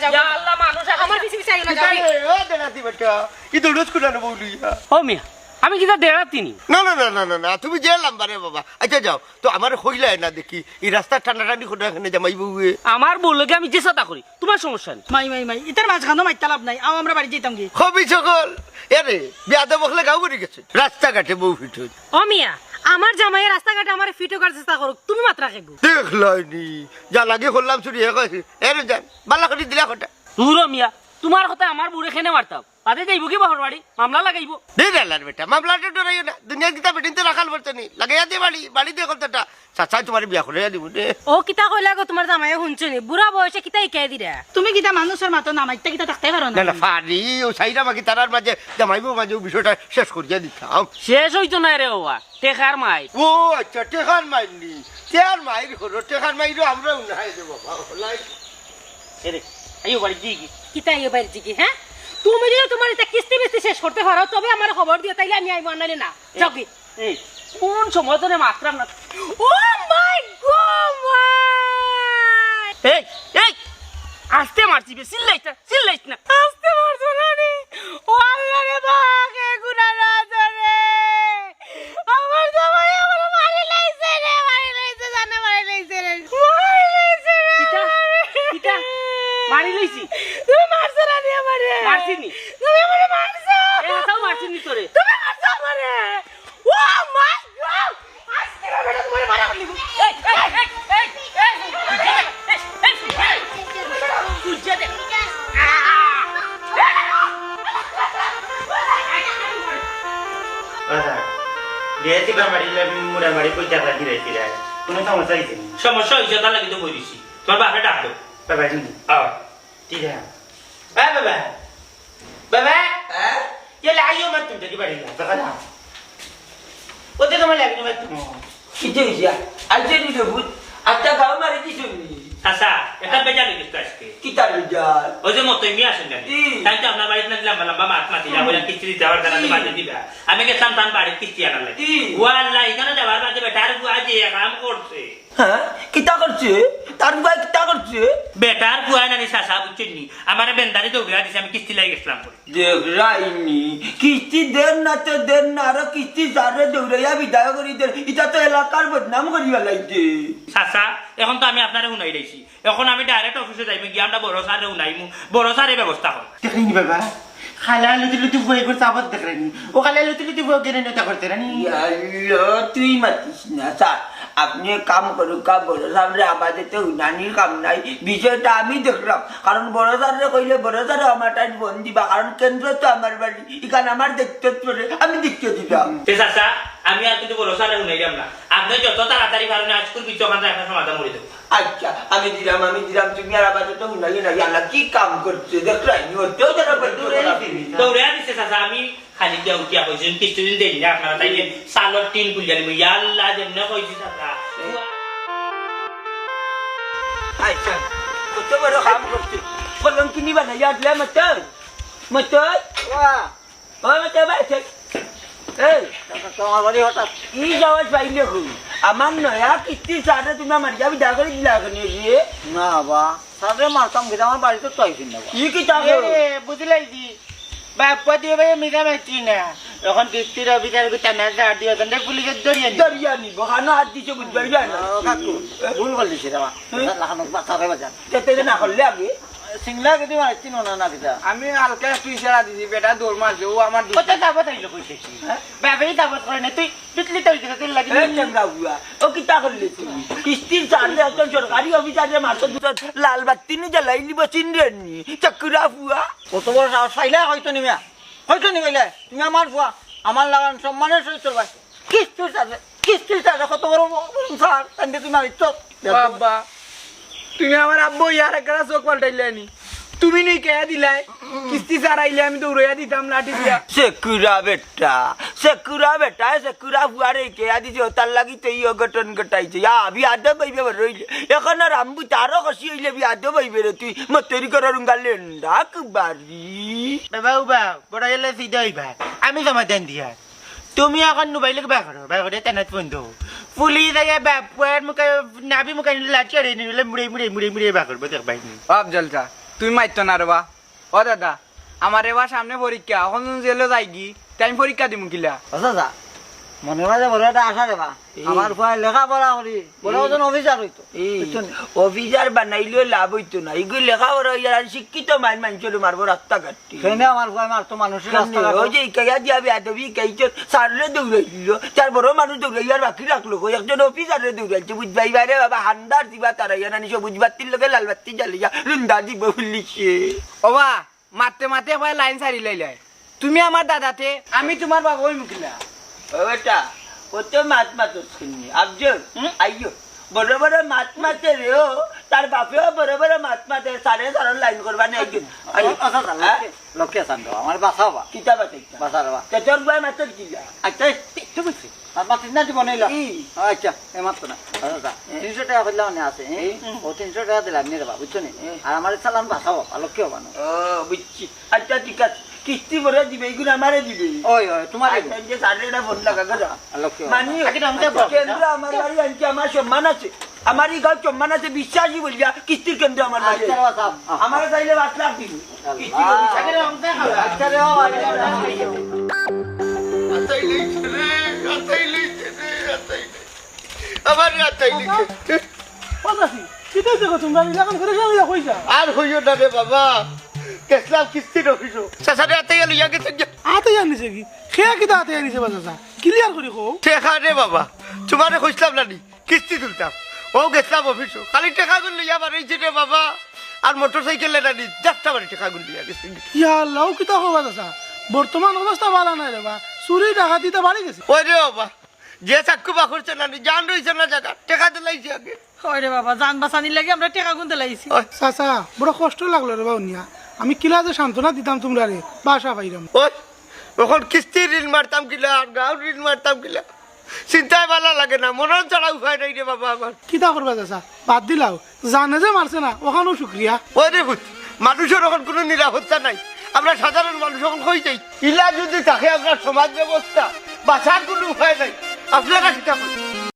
যাও ইয়া আল্লাহ মানুষ আমার পিছে পিছে আইও না যাও ও দেনাতি বেটা কি দৌড়স কুলানো বউলিয়া ও মিয়া আমি কিটা দেড়াতিনি না না না না না না তুমি যে লাম্বারে বাবা আচ্ছা যাও তো আমার হইলাই না দেখি এই রাস্তা ঠান্ডা ঠান্ডি করে এখানে জামাই বউয়ে আমার বউলকে আমি যে সাদা করি তোমার সমস্যা নেই মাই ইতার মাঝখানো মাইতা লাভ নাই আও আমরা বাড়ি যাইতাম কি হবি সকল এরে বিয়াদে বকলে গাও করে গেছে রাস্তাঘাটে বউ ফিট হই ও মিয়া আমার জামাই রাস্তাঘাটে আমার ফিটো করার চেষ্টা করুক তুমি মাত্র রাখবো দেখলাইনি যা লাগে করলাম চুরি হে কইছে এরে যান বালা করে দিলা কথা দূর মিয়া তোমার কথা আমার বুড়ে খেনে মারতাম তাতে যাইব কি বহর বাড়ি মামলা লাগাইব দেলার বেটা মামলাটা ডরাইও না দুনিয়া কিতা বেটিনতে রাখাল পড়তে নি লাগাইয়া দে বাড়ি দে কথাটা চাচা তোমার বিয়া করে দিব দে ও কিতা কইলা গো তোমার জামাই শুনছনি বুড়া বয়সে কিতা ইকাই দিরা তুমি কিতা মানুষের মাতো নামাইতে কিতা থাকতে পারো না না ফাড়ি ও সাইরা বাকি তারার মাঝে জামাইবো মাঝে বিষয়টা শেষ করিয়া দিতাম শেষ হইতো না রে বাবা টেকার মাই ও আচ্ছা টেকার মাইনি তেয়ার মাইর হলো টেকার মাইরও আমরা উনাই দেব বাবা লাই এরে আইও বাড়ি যাই কি কিতা ইয়ে বাইরে জিকি হ্যাঁ তুমি যদি তোমার এটা কিস্তি বিস্তি শেষ করতে পারো তবে আমার খবর দিও তাইলে আমি আইব আনালে না যাও কি এই কোন সময় ধরে মাত্রাম না ও মাই গড এই এই আস্তে মারছি বে চিল্লাইছ না আস্তে মারছো না রে ও আল্লাহ রে বাগে গুনা না ধরে আমার জামাই আমার মারি লাইছে জানে মারি লাইছে রে কিটা কিটা মারি লইছি তুমি মারছো না রে আমারে মারছিনি তুমি আমারে মারছো এ হাতাও মারছিনি তোরে তুমি মারছো আমারে ও মাই গড আজকে বেটা তোমারে মারা করলি এই কুজ্জা দে বিয়েছি বাড়ি মোটামুটি পয়সা রাখি রাখি কোনো সমস্যা হয়েছে সমস্যা হইছে তার লাগি তো কই দিছি তোর বাপে ডাক দো বাবা ঠিক আছে বাবা বাবা ये लाइयो मत तुम तेरी बड़ी बात बता वो तो तुम्हें लगने मत तुम कितने हुआ आज नहीं तो भूत आता गाँव मारे की सुनी আচ্ছা এটা বেজা লিখিস তো আজকে कितना रुझान ওই যে মতো এমনি আসেন কেন তাই তো আপনার বাড়িতে নাকি লম্বা লম্বা মাছ মাতি যাবো কিস্তি দেওয়ার জন্য তো বাড়ি দিবা আমি গেছিলাম তার বাড়ির কিস্তি আনার লাগে ওয়াল্লাহ এখানে যাবার বাদে বেটার বুয়া যে কাম করছে हाँ कितना करছে তার ভাই কিতা করছে বেটার বুয়া নানি শাসা বুঝছেন আমার বেন্দারি দৌড়া দিছে আমি কিস্তি লাগে গেছিলাম দেখ রাইনি কিস্তি দেন না তো দেন না আর কিস্তি সারে দৌড়াইয়া বিদায় করি দেন এটা তো এলাকার বদনাম করিবা লাগছে শাসা এখন তো আমি আপনারে শুনাই দিয়েছি এখন আমি ডাইরেক্ট অফিসে যাইমি গিয়ে আমরা বড় সারে শুনাইমু বড় সারে ব্যবস্থা কর দেখনি বাবা খালা লুটি লুটি বই করতে আবার দেখ রানি ও খালা লুটি লুটি বই কেন নেতা করতে রানি তুই মাতিস না স্যার আপনি কাম করুক কা বড় সামনে আমাদের তো উনানির কাম নাই বিষয়টা আমি দেখলাম কারণ বড় সারে কইলে বড় সারে আমার টাইম বন দিবা কারণ কেন্দ্র তো আমার বাড়ি এখানে আমার দেখতে পড়ে আমি দেখতে দিতাম শাসা আমি আর কিন্তু বড় সারে শুনাইলাম না আপনি যত তাড়াতাড়ি পারেন আজকুল বিচকানটা একটা সমাধান করে দেবো আচ্ছা আমি দিলাম তুমি আর আবার তো উনাই না আল্লাহ কি কাম করছে দেখ রানি ওতেও যারা দৌড়ে দিছে চাচা আমি খালি দিয়া উঠিয়া কইছি কিছুদিন দেরি না আপনারা তাই সালর টিন খুলিয়া নিব ইয়াল্লাহ যেমনে কইছি চাচা আচ্ছা কত বড় কাম করছে বললাম কি নিবা না ইয়াদ লে মত ও মত বাইছে এই তোমার বাড়ি হঠাৎ ই যাওয়াজ পাইলে খুব আমার নয়া কিস্তি সাথে তুমি আমার যাবি দা করে দিলা কেন গিয়ে না বা সাথে মারতাম কিন্তু আমার বাড়িতে তো আইছিল না ই কি টাকা বুঝলাইছি বাপ্পা দিয়ে ভাই মিলা মারছি না এখন কিস্তির অফিসার গুতা না যা দিয়ে দেন পুলিশের দরিয়া নি দরিয়া নি বহানো হাত দিছে বুঝবার যায় না কাকু ভুল করলিছে রে লাখানো বাচ্চারে বাজার তেতে না করলে আমি সিংলা যদি মারছি না না কিতা আমি হালকা পিছাড়া দিছি বেটা দৌড় মারছে ও আমার কত দাবত আইলো কইছে কি বাবাই দাবত করে না তুই পিছলি তুই তুই লাগি কেমরা বুয়া ও কি তা করলে তুমি কিস্তির চার্জে একজন সরকারি অফিসারে মারছো দুটো লাল বাতি নি জ্বালাই নিব চিনরেন নি চক্রা বুয়া কত বড় সাহস পাইলে হয়তো নিমিয়া হয়তো নি কইলে তুমি আমার ফুয়া আমার লাগান সম্মানের সহিত চলবাই কিস্তির চার্জে কত বড় স্যার তান্ডে তুমি মারিছ বাবা তুমি আমার আব্বু ইয়ার একটা চোখ পাল্টাইলে নি তুমি নেই কে দিলাই কিস্তি চারাইলে আমি দৌড়াইয়া দিতাম লাঠি দিয়া সেকুরা বেটা সেকুরা বুয়ারে কে দিছে তার লাগি তো ই অঘটন ঘটাইছে আবি আদে পাইবে রইলে এখন আর আম্বু তারও খসি হইলে বি আদে পাইবে রে তুই মতেরি করার গালেন্ডা কুবারি বাবা বড় এলে সিধা হইবা আমি সমাধান দিয়া তুমি এখন মোবাইল বাই করে তেনাত বন্ধু পুলিশ আগে বাপুয়ার মুখে নাবি মুখে লাচ করে নিলে মুড়ে বা করবো দেখ ভাই আফজল শাহ তুই মারতো না রে বা ও দাদা আমার এবার সামনে পরীক্ষা এখন জেলে যাই গি তাই আমি পরীক্ষা দিমু কিলা আচ্ছা মনে মাঝে বড় একটা আশা রে বা আমার ফুয়া লেখাপড়া করি বড় ওজন অফিসার হইতো অফিসার বানাইলেও লাভ হইতো না এগুলো লেখাপড়া হইয়া আর শিক্ষিত মানুষের মারবো রাস্তা কাটতি সেনে আমার ফুয়া মারতো মানুষের রাস্তা ওই যে ইকাইয়া দিয়া বেয়াদবি ইকাইছে সারলে দৌড়াই দিল চার বড় মানুষ দৌড়াই আর বাকি রাখলো একজন অফিসারে দৌড়াইছে বুঝবাই বাইরে বাবা হান্দার দিবা তারা ইয়া নানি সবুজ বাতির লগে লাল বাতি জ্বালিয়া রুন্দা দিব বলিছে ও বা মারতে মারতে ভাই লাইন সারি লাইলাই তুমি আমার দাদাতে আমি তোমার বাবা ওই মুখিলা ও বেটা ও তো মাত মাতো শুনি আবজর আইয়ো বড় বড় মাত মাতে রেও তার বাপেও বড় বড় মাত মাতে সারে সারে লাইন করবা না একজন লক্ষ্য আসান আমার বাসাও বা কিতাব আছে বাসার বা তোর ভাই মাতর কি আচ্ছা একটু বুঝছি আর মাতিস না জীবন এলো আচ্ছা এ মাত্র না 300 টাকা করলে মানে আছে ও 300 টাকা দিলাম নি রে বা বুঝছো নি আর আমার চালান বাসাও লক্ষ্য বানো ও বুঝছি আচ্ছা ঠিক আছে কিস্তি ভরে দিবে এগুলো আমারে দিবে ওই তোমার যে সাড়েটা ফোন লাগা গেল লক্ষ্য মানি কেন্দ্র আমার বাড়ি আনছে আমার সম্মান আছে আমার এই গাঁও সম্মান আছে বিশ্বাসই বলবিয়া কিস্তির কেন্দ্র আমার বাড়ি আমার চাইলে 5 লাখ দিবে কিস্তি আচ্ছা রে আমার রাতাই লিখে আর হইও না রে বাবা কেসলাম কিস্তি রকিস চাচারে হাতে গেল ইয়া গেছে আতে জানিছে কি খেয়া কিতা আতে জানিছে বাজাসা ক্লিয়ার করে কও টেকা রে বাবা তোমারে কইছিলাম না নি কিস্তি তুলতাম ও গেছিলাম অফিসও খালি টেকা গুলো ইয়া বাড়াইছে রে বাবা আর মোটর সাইকেলে না নি যাত্রা বাড়ি টেকা গুলো ইয়া গেছে ইয়া আল্লাহ কিতা কও বাজাসা বর্তমান অবস্থা ভালো নাই রে বা চুরি ডাকাতিতে বাড়ি গেছে ওই রে বাবা যে চাকু বা করছে না নি জান রইছে না জায়গা টেকা দিলাইছে আগে ওরে বাবা জান বাঁচানির লাগে আমরা টাকা গুনতে লাইছি চাচা বড় কষ্ট লাগলো রে বা উনিয়া আমি কিলা যে সান্ত্বনা দিতাম তোমরা রে বাসা পাইরাম ওই ওখন কিস্তির ঋণ মারতাম কিলা আর গাঁর ঋণ মারতাম কিলা চিন্তায় ভালো লাগে না মরণ ছাড়া উপায় নাই রে বাবা আমার কিতা করবা চাচা বাদ দিলাও জানে যে মারছে না ওখানেও শুক্রিয়া ওই রে বুঝ মানুষের এখন কোনো নিরাপত্তা নাই আমরা সাধারণ মানুষ এখন কই যাই ইলা যদি থাকে আপনার সমাজ ব্যবস্থা বাঁচার কোনো উপায় নাই আপনারা চিন্তা করেন